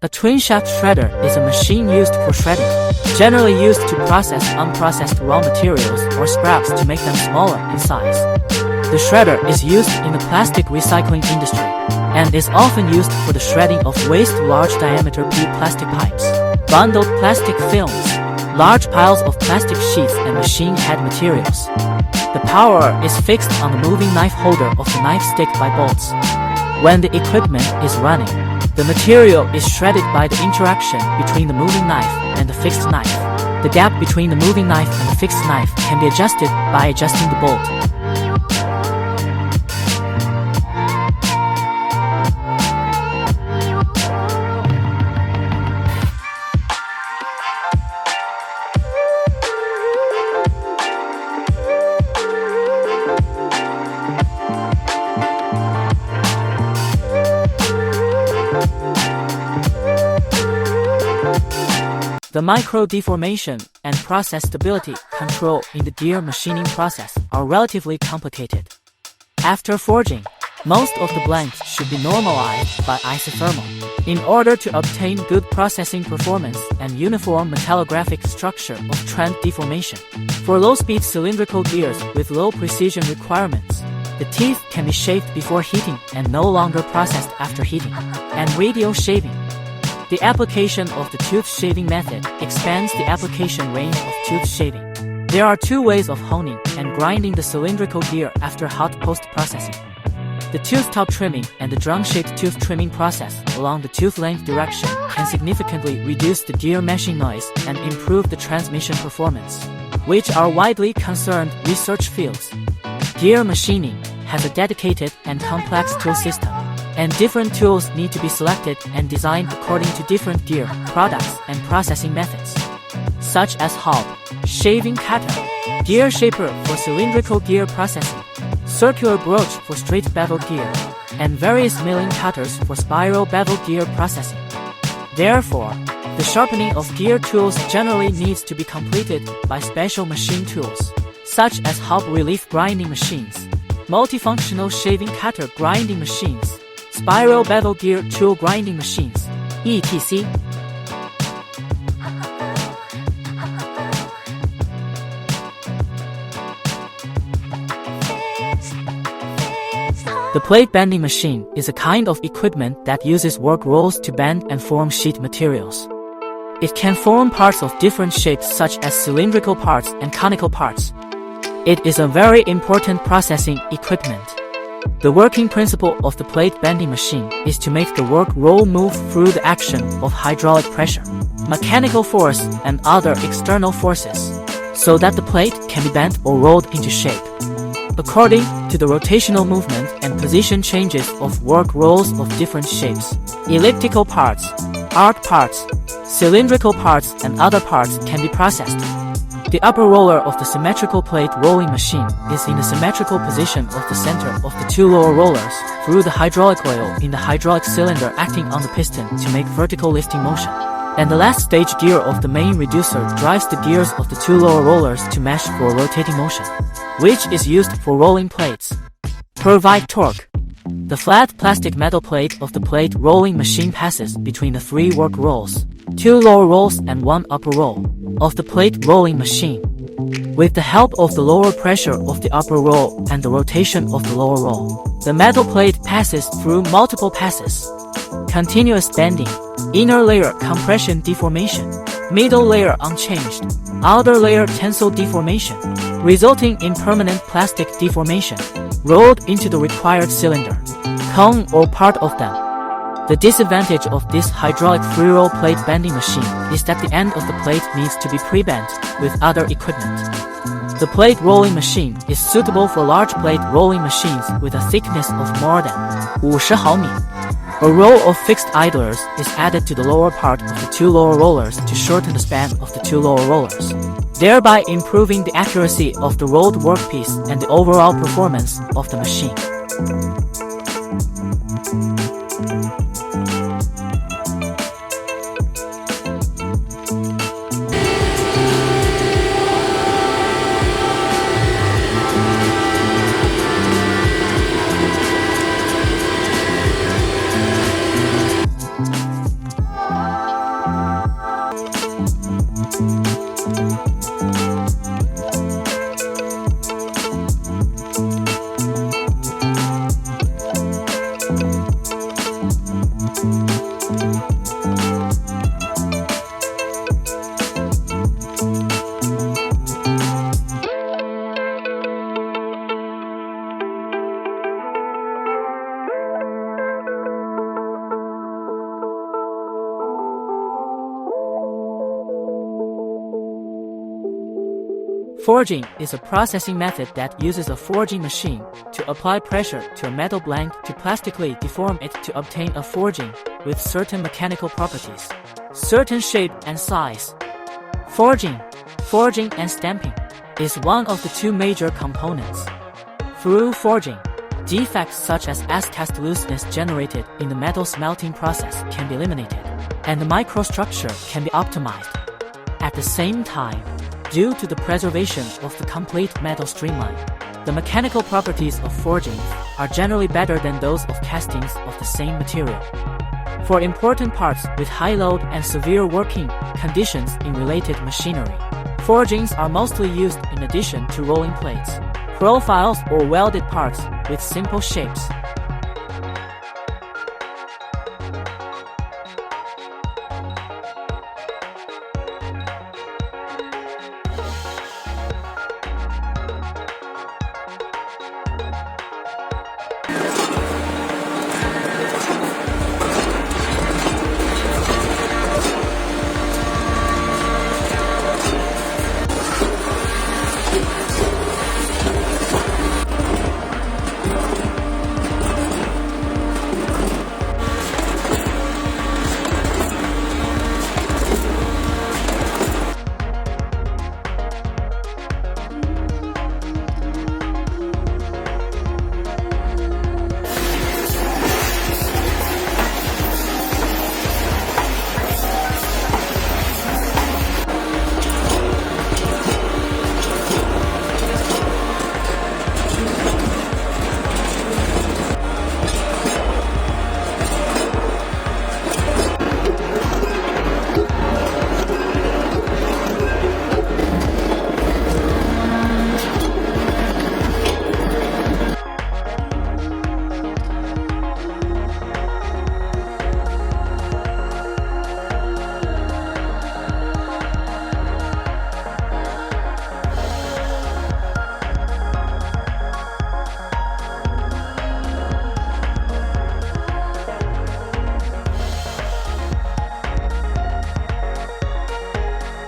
A twin-shaft shredder is a machine used for shredding, generally used to process unprocessed raw materials or scraps to make them smaller in size. The shredder is used in the plastic recycling industry and is often used for the shredding of waste large-diameter PE plastic pipes, bundled plastic films, large piles of plastic sheets and machine head materials. The power is fixed on the moving knife holder of the knife stick by bolts. When the equipment is running, the material is shredded by the interaction between the moving knife and the fixed knife. The gap between the moving knife and the fixed knife can be adjusted by adjusting the bolt. The micro-deformation and process stability control in the gear machining process are relatively complicated. After forging, most of the blanks should be normalized by isothermal in order to obtain good processing performance and uniform metallographic structure of trend deformation. For low-speed cylindrical gears with low precision requirements, the teeth can be shaved before heating and no longer processed after heating. And radial shaving. The application of the tooth shaving method expands the application range of tooth shaving. There are two ways of honing and grinding the cylindrical gear after hot post-processing. The tooth top trimming and the drum-shaped tooth trimming process along the tooth length direction can significantly reduce the gear meshing noise and improve the transmission performance, which are widely concerned research fields. Gear machining has a dedicated and complex tool system, and different tools need to be selected and designed according to different gear, products, and processing methods, such as hob, shaving cutter, gear shaper for cylindrical gear processing, circular broach for straight bevel gear, and various milling cutters for spiral bevel gear processing. Therefore, the sharpening of gear tools generally needs to be completed by special machine tools, such as hob relief grinding machines, multifunctional shaving cutter grinding machines, spiral bevel gear tool grinding machines, etc. The plate bending machine is a kind of equipment that uses work rolls to bend and form sheet materials. It can form parts of different shapes such as cylindrical parts and conical parts. It is a very important processing equipment. The working principle of the plate bending machine is to make the work roll move through the action of hydraulic pressure, mechanical force, and other external forces, so that the plate can be bent or rolled into shape. According to the rotational movement and position changes of work rolls of different shapes, elliptical parts, arc parts, cylindrical parts, and other parts can be processed. The upper roller of the symmetrical plate rolling machine is in the symmetrical position of the center of the two lower rollers through the hydraulic oil in the hydraulic cylinder acting on the piston to make vertical lifting motion. And the last stage gear of the main reducer drives the gears of the two lower rollers to mesh for rotating motion, which is used for rolling plates. Provide torque. The flat plastic metal plate of the plate rolling machine passes between the three work rolls, two lower rolls and one upper roll, of the plate rolling machine. With the help of the lower pressure of the upper roll and the rotation of the lower roll, the metal plate passes through multiple passes. Continuous bending, inner layer compression deformation, middle layer unchanged, outer layer tensile deformation, resulting in permanent plastic deformation, rolled into the required cylinder, cone or part of them. The disadvantage of this hydraulic free-roll plate bending machine is that the end of the plate needs to be pre-bent with other equipment. The plate rolling machine is suitable for large plate rolling machines with a thickness of more than 50 毫米. A row of fixed idlers is added to the lower part of the two lower rollers to shorten the span of the two lower rollers, thereby improving the accuracy of the rolled workpiece and the overall performance of the machine. Forging is a processing method that uses a forging machine to apply pressure to a metal blank to plastically deform it to obtain a forging with certain mechanical properties, certain shape and size. Forging and stamping is one of the two major components. Through forging, defects such as cast looseness generated in the metal smelting process can be eliminated, and the microstructure can be optimized. At the same time, due to the preservation of the complete metal streamline, the mechanical properties of forgings are generally better than those of castings of the same material. For important parts with high load and severe working conditions in related machinery, forgings are mostly used in addition to rolling plates, profiles or welded parts with simple shapes.